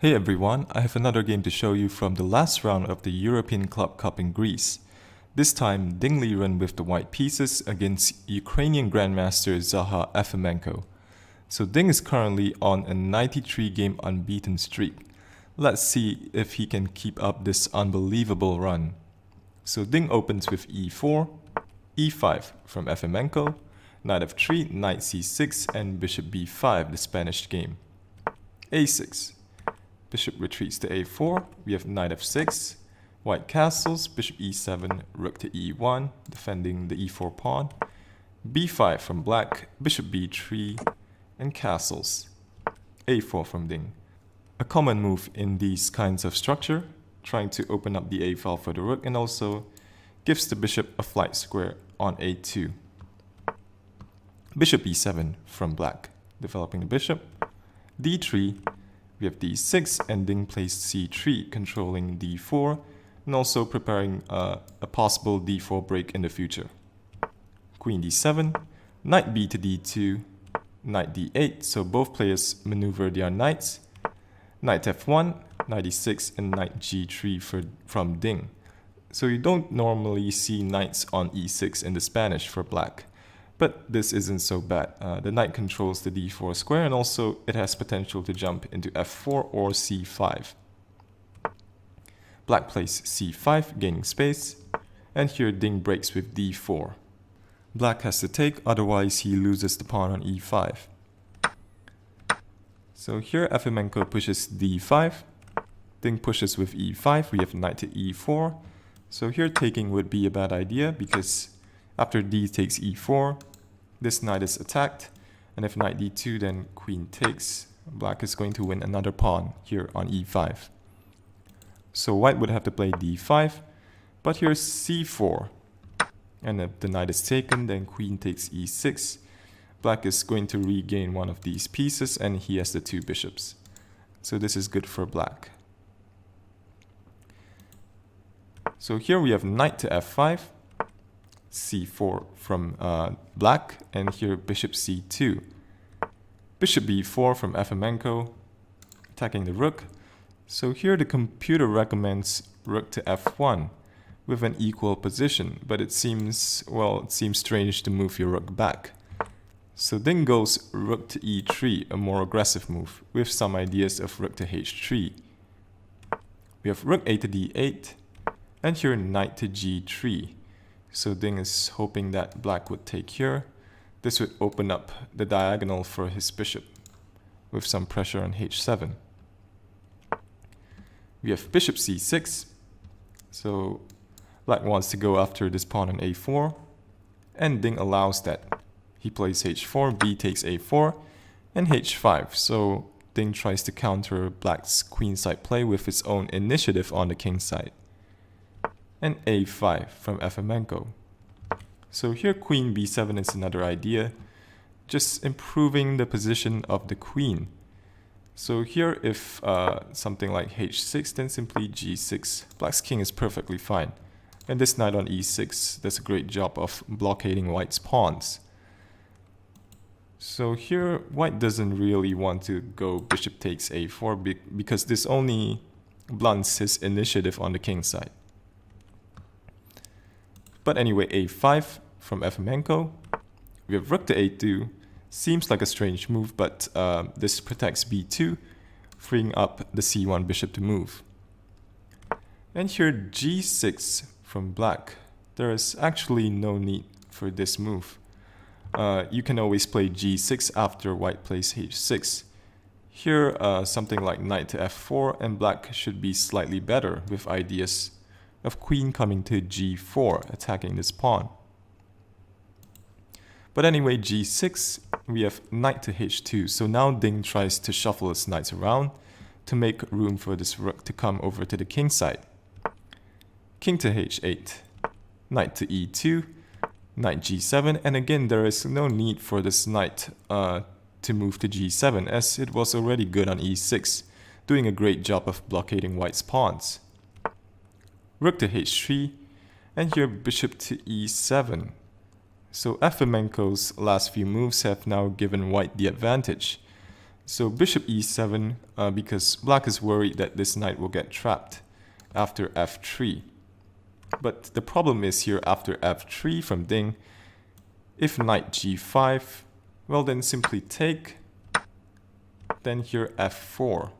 Hey everyone, I have another game to show you from the last round of the European Club Cup in Greece. This time, Liren with the white pieces against Ukrainian grandmaster Zahar Efimenko. So Ding is currently on a 93-game unbeaten streak. Let's see if he can keep up this unbelievable run. So Ding opens with e4, e5 from Efimenko, knight f3, knight c6 and bishop b5, the Spanish game. a6. Bishop retreats to a4, we have knight f6, white castles, bishop e7, rook to e1, defending the e4 pawn, b5 from black, bishop b3, and castles, a4 from Ding. A common move in these kinds of structure, trying to open up the a file for the rook and also gives the bishop a flight square on a2. Bishop e7 from black, developing the bishop, d3, we have d6 and Ding plays c3, controlling d4 and also preparing a possible d4 break in the future. Queen d7, knight b to d2, knight d8, so both players maneuver their knights. Knight f1, knight e6 and knight g3 from Ding. So you don't normally see knights on e6 in the Spanish for black. But this isn't so bad. The knight controls the d4 square and also it has potential to jump into f4 or c5. Black plays c5, gaining space, and here Ding breaks with d4. Black has to take, otherwise he loses the pawn on e5. So here Efimenko pushes d5, Ding pushes with e5, we have knight to e4. So here taking would be a bad idea because after d takes e4, this knight is attacked, and if knight d2 then queen takes, black is going to win another pawn here on e5. So white would have to play d5, but here's c4. And if the knight is taken, then queen takes e6. Black is going to regain one of these pieces and he has the two bishops. So this is good for black. So here we have knight to f5, c4 from black, and here bishop c2. Bishop b4 from Efimenko, attacking the rook. So here the computer recommends rook to f1 with an equal position, but it seems strange to move your rook back. So Ding goes rook to e3, a more aggressive move, with some ideas of rook to h3. We have rook a to d8, and here knight to g3. So Ding is hoping that black would take here. This would open up the diagonal for his bishop, with some pressure on h7. We have bishop c6, so black wants to go after this pawn on a4, and Ding allows that. He plays h4, b takes a4, and h5, so Ding tries to counter black's queenside play with his own initiative on the king side. And a5 from Efimenko. So here queen b7 is another idea, just improving the position of the queen. So here if something like h6, then simply g6. Black's king is perfectly fine. And this knight on e6 does a great job of blockading white's pawns. So here white doesn't really want to go bishop takes a4 because this only blunts his initiative on the king side. But anyway, a5 from Efimenko. We have rook to a2. Seems like a strange move, but this protects b2, freeing up the c1 bishop to move. And here g6 from black. There is actually no need for this move. You can always play g6 after white plays h6. Here, something like knight to f4, and black should be slightly better with ideas of queen coming to g4, attacking this pawn. But anyway, g6, we have knight to h2, so now Ding tries to shuffle his knights around to make room for this rook to come over to the king side. King to h8, knight to e2, knight g7, and again there is no need for this knight to move to g7 as it was already good on e6, doing a great job of blockading white's pawns. Rook to h3, and here bishop to e7. So Efimenko's last few moves have now given white the advantage. So bishop e7, because black is worried that this knight will get trapped after f3. But the problem is here after f3 from Ding, if knight g5, well then simply take, then here f4.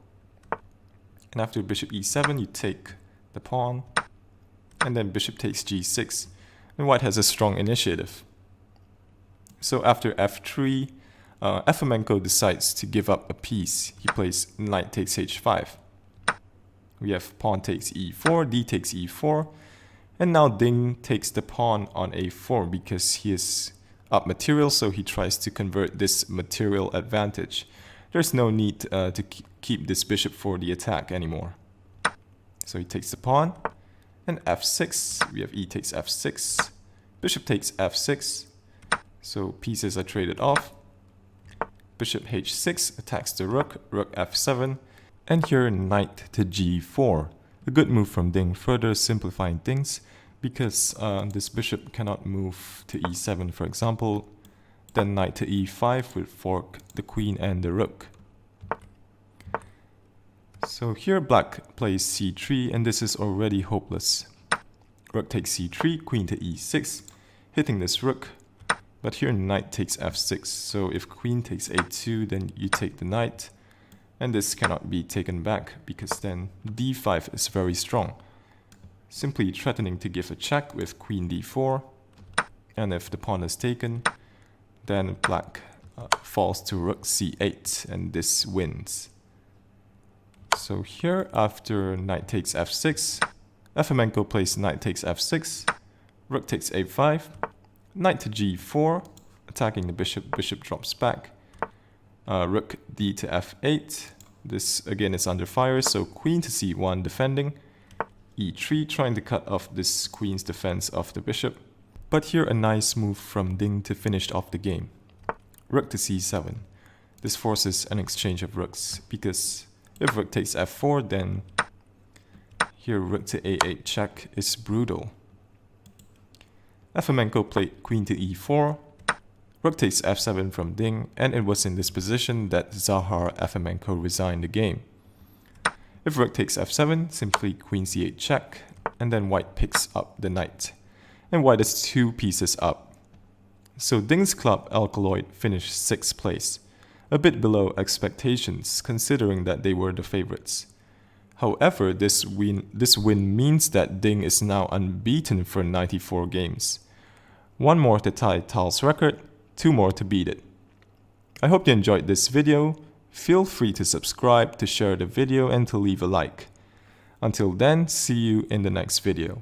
And after bishop e7 you take the pawn, and then bishop takes g6, and white has a strong initiative. So after f3, Efimenko decides to give up a piece. He plays knight takes h5. We have pawn takes e4, d takes e4, and now Ding takes the pawn on a4 because he is up material, so he tries to convert this material advantage. There's no need to keep this bishop for the attack anymore. So he takes the pawn, and f6, we have e takes f6, bishop takes f6, so pieces are traded off. Bishop h6 attacks the rook, rook f7, and here knight to g4. A good move from Ding, further simplifying things, because this bishop cannot move to e7 for example. Then knight to e5 would fork the queen and the rook. So here black plays c3, and this is already hopeless. Rook takes c3, queen to e6, hitting this rook. But here knight takes f6, so if queen takes a2, then you take the knight. And this cannot be taken back, because then d5 is very strong. Simply threatening to give a check with queen d4. And if the pawn is taken, then black falls to rook c8, and this wins. So here, after knight takes f6, Efimenko plays knight takes f6, rook takes a5, knight to g4, attacking the bishop, bishop drops back, rook d to f8, this again is under fire, so queen to c1 defending, e3 trying to cut off this queen's defense of the bishop, but here a nice move from Ding to finish off the game. Rook to c7, this forces an exchange of rooks, because if rook takes f4, then here rook to a8 check is brutal. Efimenko played queen to e4, rook takes f7 from Ding, and it was in this position that Zahar Efimenko resigned the game. If rook takes f7, simply queen c8 check, and then white picks up the knight, and white is 2 pieces up. So Ding's club Alkaloid finished 6th place, a bit below expectations considering that they were the favorites. However, this win means that Ding is now unbeaten for 94 games. 1 more to tie Tal's record, 2 more to beat it. I hope you enjoyed this video. Feel free to subscribe, to share the video, and to leave a like. Until then, see you in the next video.